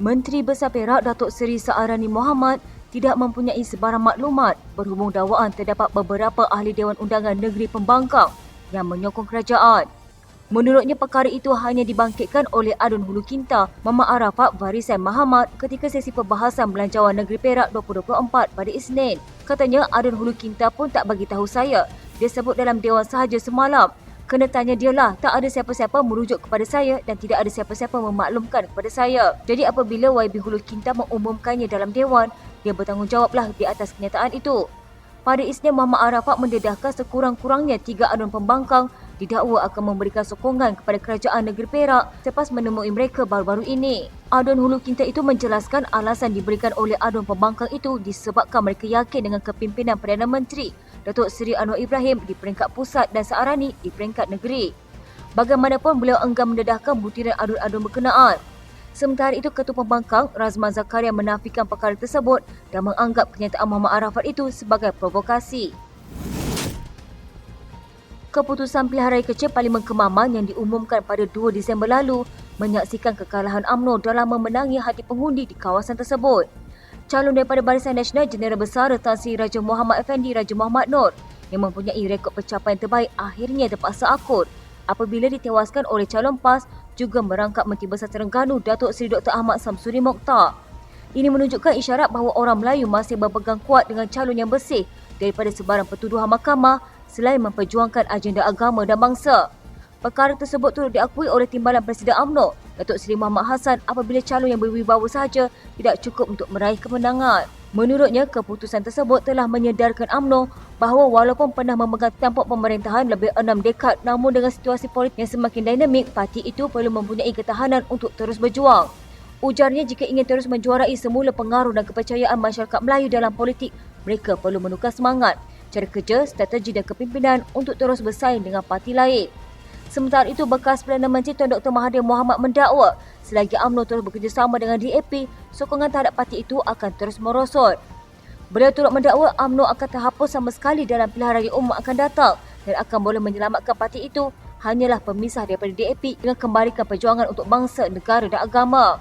Menteri Besar Perak Datuk Seri Saarani Mohamad tidak mempunyai sebarang maklumat berhubung dakwaan terdapat beberapa ahli Dewan Undangan Negeri Pembangkang yang menyokong kerajaan. Menurutnya, perkara itu hanya dibangkitkan oleh Adun Hulu Kinta Mama Arafat Varisan Mahamat ketika sesi perbahasan Belanjawan Negeri Perak 2024 pada Isnin. Katanya, Adun Hulu Kinta pun tak bagi tahu saya. Dia sebut dalam Dewan sahaja semalam. Kena tanya dia lah, tak ada siapa-siapa merujuk kepada saya dan tidak ada siapa-siapa memaklumkan kepada saya. Jadi apabila YB Hulu Kinta mengumumkannya dalam Dewan, dia bertanggungjawablah di atas kenyataan itu. Pada Isnin, Muhammad Arafat mendedahkan sekurang-kurangnya 3 adun pembangkang didakwa akan memberikan sokongan kepada kerajaan negeri Perak selepas menemui mereka baru-baru ini. Adun Hulu Kinta itu menjelaskan alasan diberikan oleh adun pembangkang itu disebabkan mereka yakin dengan kepimpinan Perdana Menteri Datuk Seri Anwar Ibrahim di peringkat pusat dan Saarani di peringkat negeri. Bagaimanapun, beliau enggan mendedahkan butiran adun-adun berkenaan. Sementara itu, Ketua Pembangkang Razman Zakaria menafikan perkara tersebut dan menganggap kenyataan Muhammad Arafat itu sebagai provokasi. Keputusan Pilihan Raya Kecil Parlimen Kemaman yang diumumkan pada 2 Disember lalu menyaksikan kekalahan UMNO dalam memenangi hati pengundi di kawasan tersebut. Calon daripada Barisan Nasional Jeneral Besar Tan Sri Raja Muhammad Effendi Raja Muhammad Noor yang mempunyai rekod pencapaian terbaik akhirnya terpaksa akur apabila ditewaskan oleh calon PAS juga merangkap Menteri Besar Terengganu Datuk Seri Dr. Ahmad Samsuri Mokhtar. Ini menunjukkan isyarat bahawa orang Melayu masih berpegang kuat dengan calon yang bersih daripada sebarang pertuduhan mahkamah selain memperjuangkan agenda agama dan bangsa. Perkara tersebut turut diakui oleh Timbalan Presiden UMNO, Datuk Seri Muhammad Hassan, apabila calon yang berwibawa sahaja tidak cukup untuk meraih kemenangan. Menurutnya, keputusan tersebut telah menyedarkan UMNO bahawa walaupun pernah memegang tampuk pemerintahan lebih 6 dekad, namun dengan situasi politik yang semakin dinamik, parti itu perlu mempunyai ketahanan untuk terus berjuang. Ujarnya, jika ingin terus menjuarai semula pengaruh dan kepercayaan masyarakat Melayu dalam politik, mereka perlu menukar semangat, cara kerja, strategi dan kepimpinan untuk terus bersaing dengan parti lain. Sementara itu, bekas Perdana Menteri Tun Dr. Mahathir Mohamad mendakwa selagi UMNO terus bekerjasama dengan DAP, sokongan terhadap parti itu akan terus merosot. Beliau turut mendakwa UMNO akan terhapus sama sekali dalam pilihan raya umum akan datang dan akan boleh menyelamatkan parti itu hanyalah pemisah daripada DAP dengan kembalikan perjuangan untuk bangsa, negara dan agama.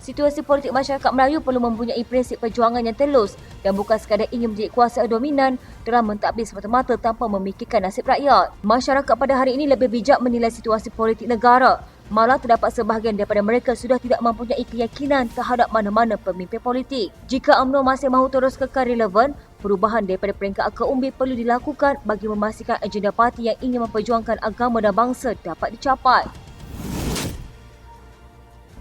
Situasi politik masyarakat Melayu perlu mempunyai prinsip perjuangan yang telus dan bukan sekadar ingin menjadi kuasa dominan dalam mentadbir semata-mata tanpa memikirkan nasib rakyat. Masyarakat pada hari ini lebih bijak menilai situasi politik negara. Malah terdapat sebahagian daripada mereka sudah tidak mempunyai keyakinan terhadap mana-mana pemimpin politik. Jika UMNO masih mahu terus kekal relevan, perubahan daripada peringkat akar umbi perlu dilakukan bagi memastikan agenda parti yang ingin memperjuangkan agama dan bangsa dapat dicapai.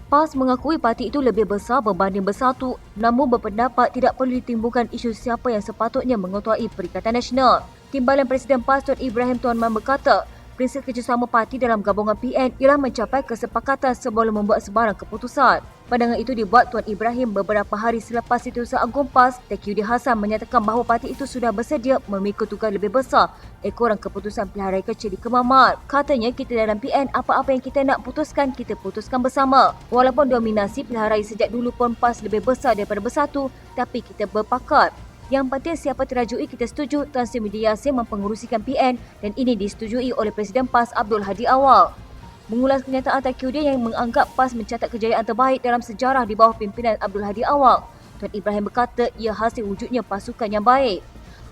PAS mengakui parti itu lebih besar berbanding bersatu, namun berpendapat tidak perlu ditimbulkan isu siapa yang sepatutnya mengetuai Perikatan Nasional. Timbalan Presiden PAS Tun Ibrahim Tuan Man berkata, prinsip kerjasama parti dalam gabungan PN ialah mencapai kesepakatan sebelum membuat sebarang keputusan. Pandangan itu dibuat Tuan Ibrahim beberapa hari selepas Setiausaha Agung PAS, Tauhidin Hassan menyatakan bahawa parti itu sudah bersedia memikul tugas lebih besar ekoran keputusan pilihan raya kecil di Kemaman. Katanya, kita dalam PN, apa-apa yang kita nak putuskan, kita putuskan bersama. Walaupun dominasi pilihan raya sejak dulu pun PAS lebih besar daripada bersatu, tapi kita berpakat. Yang penting siapa terajui kita setuju. Tan Sri Muhyiddin Yassin mempengerusikan PN dan ini disetujui oleh Presiden PAS Abdul Hadi Awal. Mengulas kenyataan Tauhidin yang menganggap PAS mencatat kejayaan terbaik dalam sejarah di bawah pimpinan Abdul Hadi Awal, Tuan Ibrahim berkata ia hasil wujudnya pasukan yang baik.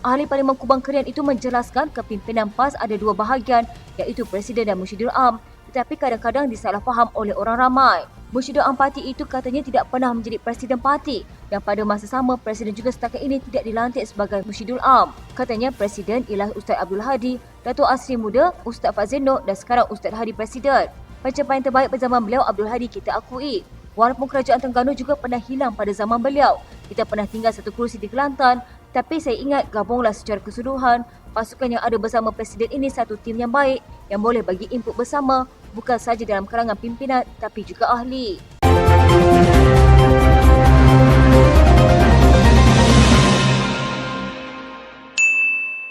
Ahli Parlimen Kubang Kerian itu menjelaskan kepimpinan PAS ada 2 bahagian iaitu Presiden dan Musyidul Am, tetapi kadang-kadang disalahfaham oleh orang ramai. Musyidul Am parti itu katanya tidak pernah menjadi Presiden parti dan pada masa sama Presiden juga setakat ini tidak dilantik sebagai Musyidul Am. Katanya Presiden ialah Ustaz Abdul Hadi, Datuk Asri Muda, Ustaz Fazil Nur dan sekarang Ustaz Hadi Presiden. Pencapaian terbaik pada zaman beliau Abdul Hadi kita akui. Walaupun kerajaan Terengganu juga pernah hilang pada zaman beliau. Kita pernah tinggal satu kerusi di Kelantan, tapi saya ingat gabunglah secara keseluruhan. Pasukan yang ada bersama Presiden ini satu tim yang baik yang boleh bagi input bersama bukan sahaja dalam kalangan pimpinan tapi juga ahli.